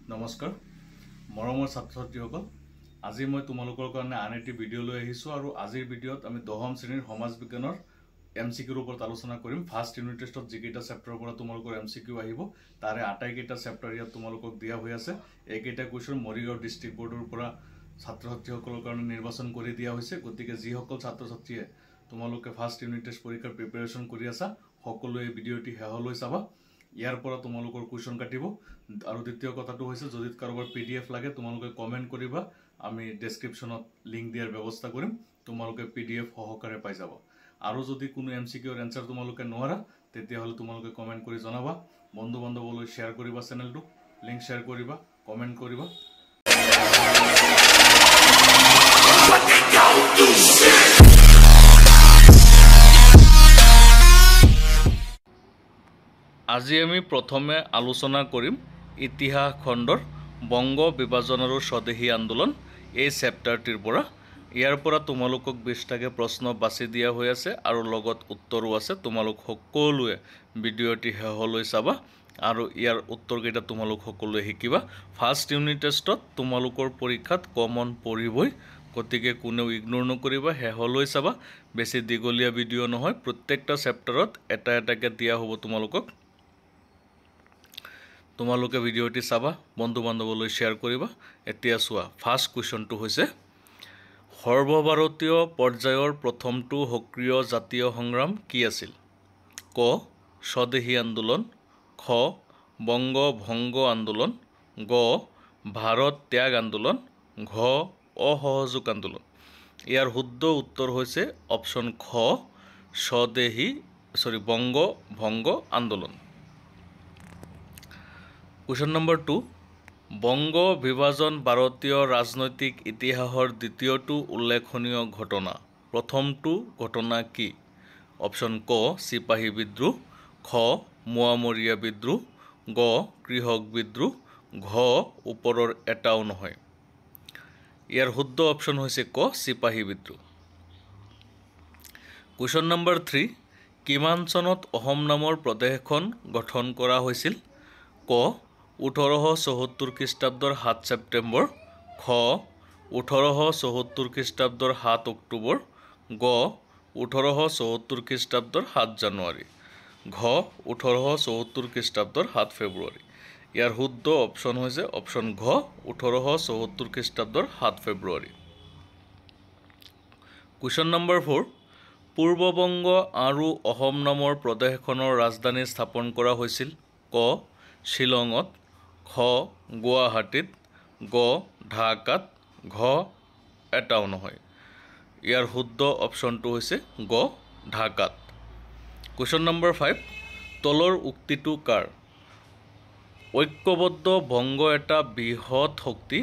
নমস্কাৰ মৰমৰ ছাত্ৰ-ছাত্ৰীসকল আজি মই তোমালোকৰ কাৰণে আন এটি ভিডিঅ' লৈ আহিছোঁ আৰু আজিৰ ভিডিঅ'ত আমি 10ম শ্ৰেণীৰ সমাজ বিজ্ঞানৰ এমচিকিউৰ ওপৰত আলোচনা কৰিম ফাৰ্ষ্ট ইউনিট টেষ্টত যিকেইটা চেপ্টাৰৰ পৰা তোমালোকৰ এমচিকিউ আহিব তাৰে আটাইকেইটা চেপ্টাৰ ইয়াত তোমালোকক দিয়া হৈ আছে এইকেইটা কুৱেশ্যন মৰিগাঁও ডিষ্ট্ৰিক্ট বোৰ্ডৰ পৰা ছাত্ৰ-ছাত্ৰীসকলৰ কাৰণে নিৰ্বাচন কৰি দিয়া হৈছে গতিকে যিসকল ছাত্ৰ-ছাত্ৰীয়ে তোমালোকে ফাৰ্ষ্ট ইউনিট টেষ্ট পৰীক্ষাৰ প্ৰিপাৰেচন কৰি আছা সকলোৱে এই ভিডিঅ'টি শেষলৈ চাবা ইয়াৰ পৰা তোমালোকৰ কুৱেশ্যন কাটিব আৰু দ্বিতীয় কথাটো হৈছে যদি কাৰোবাৰ পিডিএফ লাগে তোমালোকে কমেন্ট কৰিবা আমি ডেসক্ৰিপচনত লিংক দিয়াৰ ব্যৱস্থা কৰিম তোমালোকে পিডিএফ সহকাৰে পাই যাবা আৰু যদি কোনো এমসিকিউৰ এনসাৰ তোমালোকে নোৱাৰা তেতিয়া হলে তোমালোকে কমেন্ট কৰি জনাবা বন্ধু বান্ধৱলৈ শেয়াৰ কৰিবা চেনেলটো লিংক শেয়াৰ কৰিবা কমেন্ট কৰিবা আজি আমি প্ৰথমে আলোচনা কৰিম ইতিহাস খণ্ডৰ বংগ বিভাজন আৰু স্বদেশী আন্দোলন এই চেপ্টাৰটিৰ পৰা ইয়াৰ পৰা তোমালোকক 20টাকে প্ৰশ্ন বাছি দিয়া হৈ আছে আৰু লগত উত্তৰো আছে তোমালোক সকলোৱে ভিডিঅ'টি শেষলৈ চাবা আৰু ইয়াৰ উত্তৰকেইটা তোমালোক সকলোৱে শিকিবা ফাৰ্ষ্ট ইউনিট টেষ্টত তোমালোকৰ পৰীক্ষাত কমন পৰিবই গতিকে কোনেও ইগনোৰ নকৰিবা শেষলৈ চাবা বেছি দীঘলীয়া ভিডিঅ' নহয় প্ৰত্যেকটা চেপ্টাৰত এটা এটাকে দিয়া হ'ব তোমালোকে ভিডিঅ'টি চাবা বন্ধু বান্ধৱলৈ শেয়াৰ কৰিবা এতিয়া চোৱা ফাৰ্ষ্ট কুৱেশ্যনটো হৈছে সৰ্বভাৰতীয় পৰ্যায়ৰ প্ৰথমটো সক্ৰিয় জাতীয় সংগ্ৰাম কি আছিল ক স্বদেশী আন্দোলন খ বংগ ভংগ আন্দোলন গ ভাৰত ত্যাগ আন্দোলন ঘ অসহযোগ আন্দোলন ইয়াৰ শুদ্ধ উত্তৰ হৈছে অপচন খ বংগ ভংগ আন্দোলন Question number 2 বংগ বিভাজন ভাৰতীয় ৰাজনৈতিক ইতিহাসৰ দ্বিতীয়টো উল্লেখনীয় ঘটনা প্ৰথমটো ঘটনা কি অপচন ক সিপাহী বিদ্ৰোহ খ মোৱামৰীয়া বিদ্ৰোহ গ কৃষক বিদ্ৰোহ ঘ ওপৰৰ এটাও নহয় ইয়াৰ শুদ্ধ অপচন হৈছে ক সিপাহী বিদ্ৰোহ Question number 3 কিমান চনত অসম নামৰ প্ৰদেশখন গঠন কৰা হৈছিল ক 1874 খ্ৰীষ্টাব্দৰ 7 ছেপ্টেম্বৰ খ 1874 খ্ৰীষ্টাব্দৰ 7 অক্টোবৰ গ 1874 খ্ৰীষ্টাব্দৰ 7 জানুৱাৰী ঘ 1874 খ্ৰীষ্টাব্দৰ 7 ফেব্ৰুৱাৰী ইয়াৰ শুদ্ধ অপচন হৈছে অপচন ঘ 1874 খ্ৰীষ্টাব্দৰ 7 ফেব্ৰুৱাৰী Question number 4 পূৰ্ববংগ আৰু অসম নামৰ প্ৰদেশখনৰ ৰাজধানী স্থাপন কৰা হৈছিল ক শিলঙত খ গুৱাহাটীত গ ঢাকাত ঘ এটাও নহয় ইয়াৰ শুদ্ধ অপচনটো হৈছে গ ঢাকাত Question number 5 তলৰ উক্তিটো কাৰ ঐক্যবদ্ধ বংগ এটা বৃহৎ শক্তি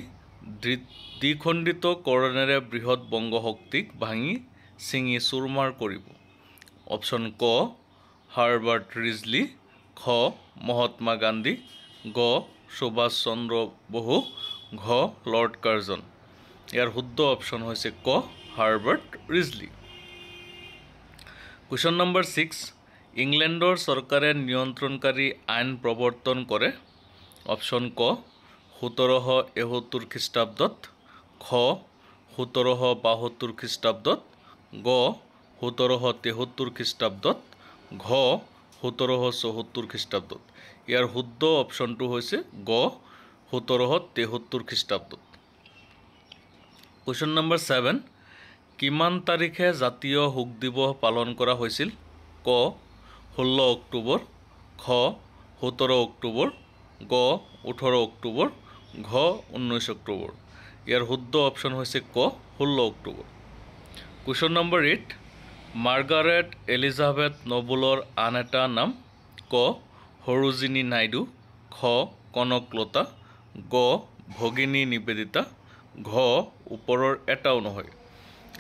দ্বিখণ্ডিত কৰণেৰে বৃহৎ বংগ শক্তিক ভাঙি চিঙি চুৰমাৰ কৰিব অপচন ক হাৰ্বাৰ্ট ৰিজলি খ মহাত্মা গান্ধী গ সুভাষ চন্দ্ৰ বসু ঘ লৰ্ড কাৰ্জন ইয়াৰ শুদ্ধ অপচন হৈছে ক হাৰ্বাৰ্ট ৰিজলি Question number 6 ইংলেণ্ডৰ চৰকাৰে নিয়ন্ত্ৰণকাৰী আইন প্ৰৱৰ্তন কৰে অপচন ক 1771 খ্ৰীষ্টাব্দত খ 1772 খ্ৰীষ্টাব্দত গ 1773 খ্ৰীষ্টাব্দত ঘ 1774 খ্ৰীষ্টাব্দত ইয়াৰ শুদ্ধ অপচনটো হৈছে গ 1773 খ্ৰীষ্টাব্দত Question number 7 কিমান তাৰিখে জাতীয় শোক দিৱস পালন কৰা হৈছিল ক 16 অক্টোবৰ খ 17 অক্টোবৰ গ 18 অক্টোবৰ ঘ 19 অক্টোবৰ ইয়াৰ শুদ্ধ অপচন হৈছে ক 16 October Question number 8 Margaret Elizabeth নোবেলৰ আন এটা নাম ক সৰোজিনী নাইডু খ কনকলতা গ ভগিনী নিবেদিতা ঘ ওপৰৰ এটাও নহয়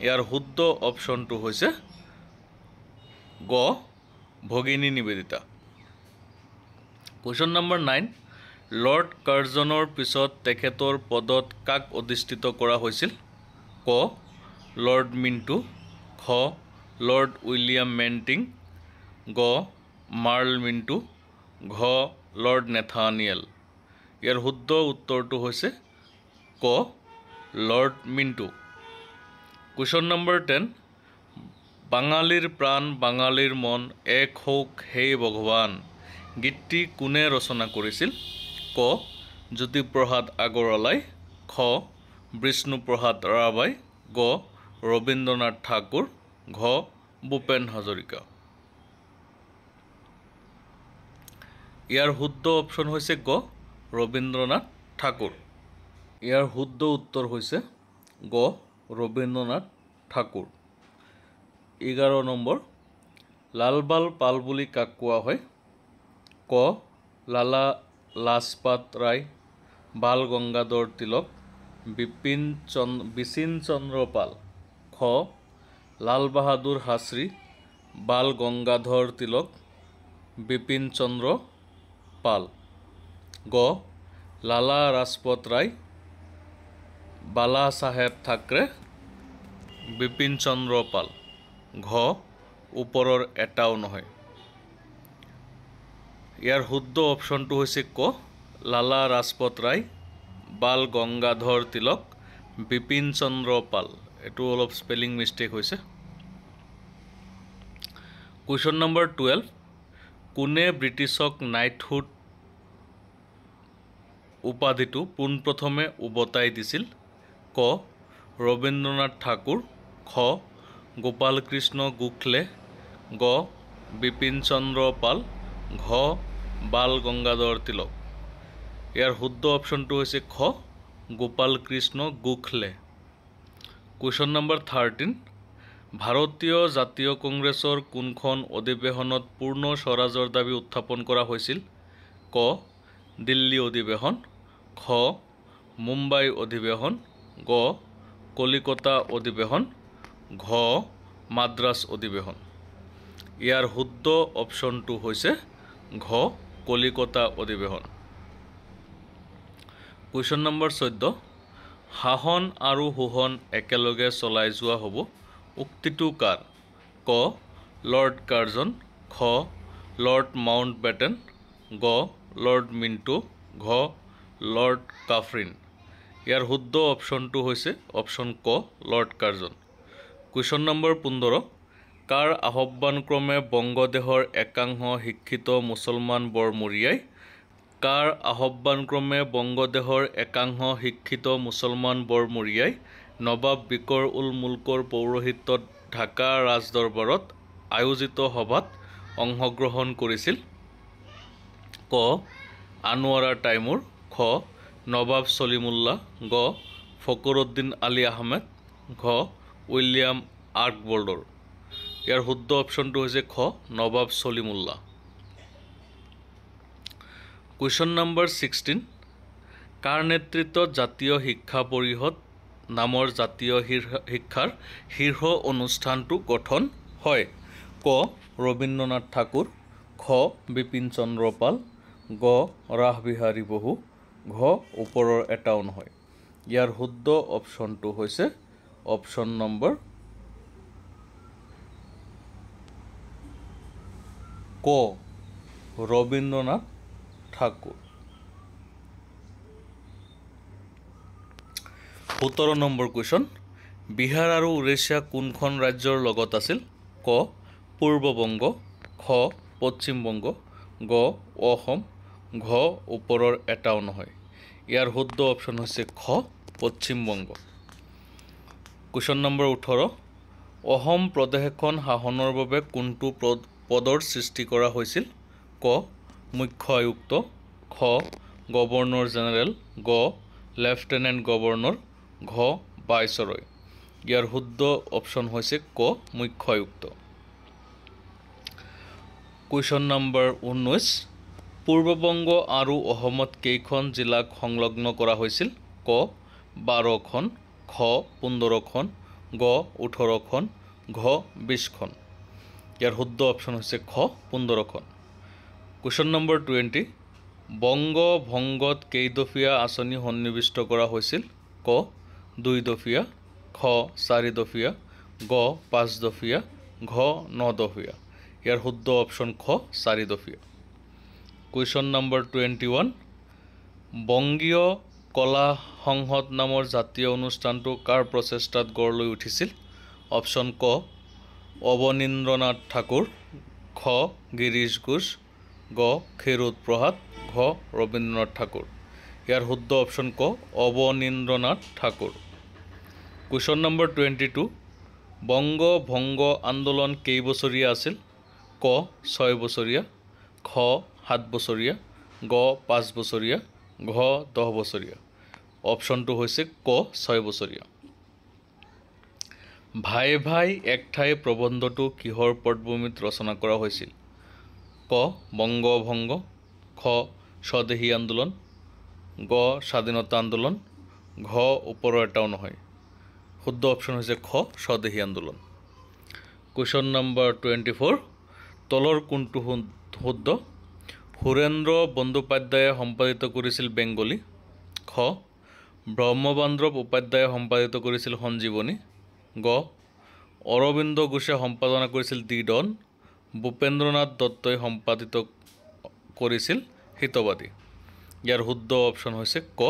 ইয়াৰ শুদ্ধ অপচনটো হৈছে গ ভগিনী নিবেদিতা Question number 9 লৰ্ড কাৰ্জনৰ পিছত তেখেতৰ পদত কাক অধিষ্ঠিত কৰা হৈছিল ক লৰ্ড মিণ্টো খ লৰ্ড উইলিয়াম মেণ্টিং গ মাৰ্ল মিণ্টো ঘ লৰ্ড নেথানিয়েল ইয়াৰ শুদ্ধ উত্তৰটো হৈছে ক লৰ্ড মিণ্টু। কুৱেশ্যন নম্বৰ 10 বাঙালীৰ প্ৰাণ বাঙালীৰ মন এক হওক হে ভগৱান গীতটি কোনে ৰচনা কৰিছিল? ক জ্যোতিপ্ৰসাদ আগৰৱালাই, খ বিষ্ণুপ্ৰসাদ ৰাভাই, গ ৰবীন্দ্ৰনাথ ঠাকুৰ, ঘ ভূপেন হাজৰিকা। ইয়াৰ শুদ্ধ অপশ্যন হৈছে গ ৰবীন্দ্ৰনাথ ঠাকুৰ। ইয়াৰ শুদ্ধ উত্তৰ হৈছে গ ৰবীন্দ্ৰনাথ ঠাকুৰ। 11 নম্বৰ লালবাল পাল বুলি কাক কোৱা হয়? ক লালা লাজপাত ৰায়, বাল গংগাধৰ তিলক, বিপিন চন্দ্ৰ পাল, খ লাল বাহাদুৰ শাস্ত্ৰী, বাল গংগাধৰ তিলক, বিপিন চন্দ্ৰ পাল, গ লালা লাজপত ৰায়, বালা চাহেব থাকৰে, বিপিন চন্দ্ৰ পাল, ঘ ওপৰৰ এটাও নহয়। ইয়াৰ শুদ্ধ অপশ্যনটো হৈছে ক লালা লাজপত ৰায়, বাল গংগাধৰ তিলক, বিপিন চন্দ্ৰ পাল। এইটো অলপ স্পেলিং মিষ্টেক হৈছে। কুৱেশ্যন নম্বৰ 12 কোনে ব্ৰিটিছক নাইটহুড উপাধিটো পোনপ্ৰথমে উভতাই দিছিল? ক ৰবীন্দ্ৰনাথ ঠাকুৰ, খ গোপাল কৃষ্ণ গোখলে, গ বিপিন চন্দ্ৰ পাল, ঘ বাল গংগাধৰ তিলক। ইয়াৰ শুদ্ধ অপশ্যনটো হৈছে খ গোপাল কৃষ্ণ গোখলে। কুৱেশ্যন নম্বৰ 13 ভাৰতীয় জাতীয় কংগ্ৰেছৰ কোনখন অধিৱেশনত পূৰ্ণ স্বৰাজৰ দাবী উত্থাপন কৰা হৈছিল? ক দিল্লী অধিৱেশন, খ মুম্বাই অধিৱেশন, গ কলিকতা অধিৱেশন, ঘ মাদ্ৰাজ অধিৱেশন। ইয়াৰ শুদ্ধ অপশ্যনটো হৈছে ঘ কলিকতা অধিৱেশন। কুৱেশ্যন নম্বৰ 14 শাসন আৰু শোষণ একেলগে চলাই যোৱা হ'ব উক্তিটো কাৰ? ক লৰ্ড কাৰ্জন, খ লৰ্ড মাউণ্ট বেটেন, গ লৰ্ড মিণ্টু, ঘ লৰ্ড কাফৰিন। ইয়াৰ শুদ্ধ অপশ্যনটো হৈছে অপশ্যন ক লৰ্ড কাৰ্জন। কুৱেশ্যন নম্বৰ 15 কাৰ আহ্বানক্ৰমে বংগদেশৰ একাংশ শিক্ষিত মুছলমান বৰমূৰীয়াই কাৰ আহ্বানক্ৰমে বংগদেশৰ একাংশ শিক্ষিত মুছলমান বৰমূৰীয়াই নৱাব বিকৰ উল মুল্কৰ পৌৰোহিত্যত ঢাকা ৰাজদৰবাৰত আয়োজিত সভাত অংশগ্ৰহণ কৰিছিল? ক আনোৱাৰা টাইমুৰ, খ নৱাব ছলিমুল্লাহ, গ ফখৰুদ্দিন আলী আহমেদ, ঘ উইলিয়াম আকবৰ্ডৰ। ইয়াৰ শুদ্ধ অপশ্যনটো হৈছে খ নৱাব ছলিমুল্লাহ। কুৱেশ্যন নম্বৰ 16 কাৰ নেতৃত্বত জাতীয় শিক্ষা পৰিষদ নামৰ জাতীয় শিক্ষাৰ শীৰ্ষ অনুষ্ঠানটো গঠন হয়? ক ৰবীন্দ্ৰনাথ ঠাকুৰ, খ বিপিন চন্দ্ৰ পাল, গ ৰাসবিহাৰী বসু, ঘ ওপৰৰ এটাও নহয়। ইয়াৰ শুদ্ধ অপশ্যনটো হৈছে অপশ্যন নম্বৰ ক ৰবীন্দ্ৰনাথ ঠাকুৰ। 17 নম্বৰ কুৱেশ্যন বিহাৰ আৰু উৰিষ্যা কোনখন ৰাজ্যৰ লগত আছিল? ক পূৰ্ববংগ, খ পশ্চিমবংগ, গ অসম, ঘ ওপৰৰ এটাও নহয়। ইয়াৰ শুদ্ধ অপশ্যন হৈছে খ পশ্চিমবংগ। কুৱেশ্যন নম্বৰ 18 অসম প্ৰদেশখন শাসনৰ বাবে কোনটো পদৰ সৃষ্টি কৰা হৈছিল? ক মুখ্য আয়ুক্ত, খ গভৰ্ণৰ জেনেৰেল, গ লেফটেনেণ্ট গভৰ্ণৰ, ঘ ভাইচৰয়। ইয়াৰ শুদ্ধ অপশ্যন হৈছে ক মুখ্য আয়ুক্ত। কুৱেশ্যন নম্বৰ 19 পূৰ্ববংগ আৰু অসমত কেইখন জিলাক সংলগ্ন কৰা হৈছিল? ক 12খন, খ 15খন, গ 18খন, ঘ 20খন। ইয়াৰ শুদ্ধ অপশ্যন হৈছে খ 15খন। কুৱেশ্যন নম্বৰ 20 বংগ ভংগত কেইদফীয়া আঁচনি সন্নিৱিষ্ট কৰা হৈছিল? ক 2 দফীয়া, খ 4 দফীয়া, গ 5 দফীয়া, ঘ 9 দফীয়া। ইয়াৰ শুদ্ধ অপশ্যন খ 4 দফীয়া। কুৱেশ্যন নম্বৰ 21 বংগীয় কলা সংসদ নামৰ জাতীয় অনুষ্ঠানটো কাৰ প্ৰচেষ্টাত গঢ় লৈ উঠিছিল? অপশ্যন ক অৱনীন্দ্ৰনাথ ঠাকুৰ, খ গিৰীশ ঘোষ, গ ক্ষীৰোদপ্ৰসাদ, ঘ ৰবীন্দ্ৰনাথ ঠাকুৰ। ইয়াৰ শুদ্ধ অপশ্যন ক অৱনীন্দ্ৰনাথ ঠাকুৰ। কুৱেশ্যন নম্বৰ 22, বংগ ভংগ আন্দোলন কেইবছৰীয়া আছিল? ক 6 বছৰীয়া, খ 7 বছৰীয়া, গ 5 বছৰীয়া, ঘ 10 বছৰীয়া। অপশ্যনটো হৈছে ক 6 বছৰীয়া। ভাই ভাই এক ঠাই প্ৰবন্ধটো কিহৰ পটভূমিত ৰচনা কৰা হৈছিল? ক বংগ ভংগ, খ স্বদেশী আন্দোলন, গ স্বাধীনতা আন্দোলন, ঘ ওপৰৰ এটাও নহয়। শুদ্ধ অপশ্যন হৈছে খ স্বদেশী আন্দোলন। কুৱেশ্যন নম্বৰ 24, তলৰ কোনটো শুদ্ধ? সুৰেন্দ্ৰ বন্দ্যোপাধ্যায়ে সম্পাদিত কৰিছিল বেংগলী, খ ব্ৰহ্মবান্ধৱ উপাধ্যায়ে সম্পাদিত কৰিছিল সঞ্জীৱনী, গ অৰবিন্দ ঘোষে সম্পাদনা কৰিছিল দি ডন, ভূপেন্দ্ৰনাথ দত্তই সম্পাদিত কৰিছিল হিতবাদী। ইয়াৰ শুদ্ধ অপশ্যন হৈছে ক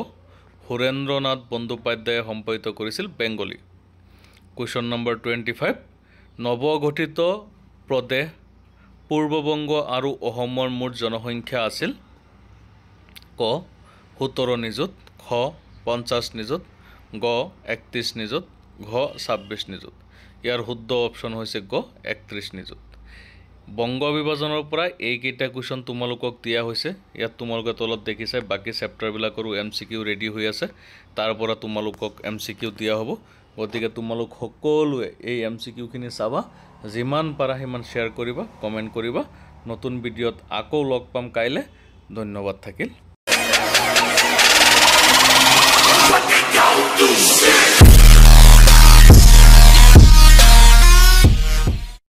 সুৰেন্দ্ৰনাথ বন্দ্যোপাধ্যায়ে সম্পাদিত কৰিছিল বেংগলী। কুৱেশ্যন নম্বৰ 25, নৱগঠিত প্ৰদেশ পূৰ্ববংগ আৰু অসমৰ মুঠ জনসংখ্যা আছিল? ক 17 নিযুত, খ 50 নিযুত, গ 31 নিযুত, ঘ 26 নিযুত। ইয়াৰ শুদ্ধ অপশ্যন হৈছে গ 31 নিযুত। বংগ বিভাজনৰ পৰা এইকেইটা কুৱেশ্যন তোমালোকক দিয়া হৈছে। ইয়াত তোমালোকে তলত দেখিছে বাকী চেপ্টাৰবিলাকৰো MCQ ৰেডি হৈ আছে। তাৰ পৰা তোমালোকক MCQ দিয়া হ'ব। গতিকে তোমালোক সকলোৱে এই MCQখিনি চাবা, যিমান পাৰা সিমান শ্বেয়াৰ কৰিবা, কমেণ্ট কৰিবা। নতুন ভিডিঅ'ত আকৌ লগ পাম কাইলৈ। ধন্যবাদ থাকিল।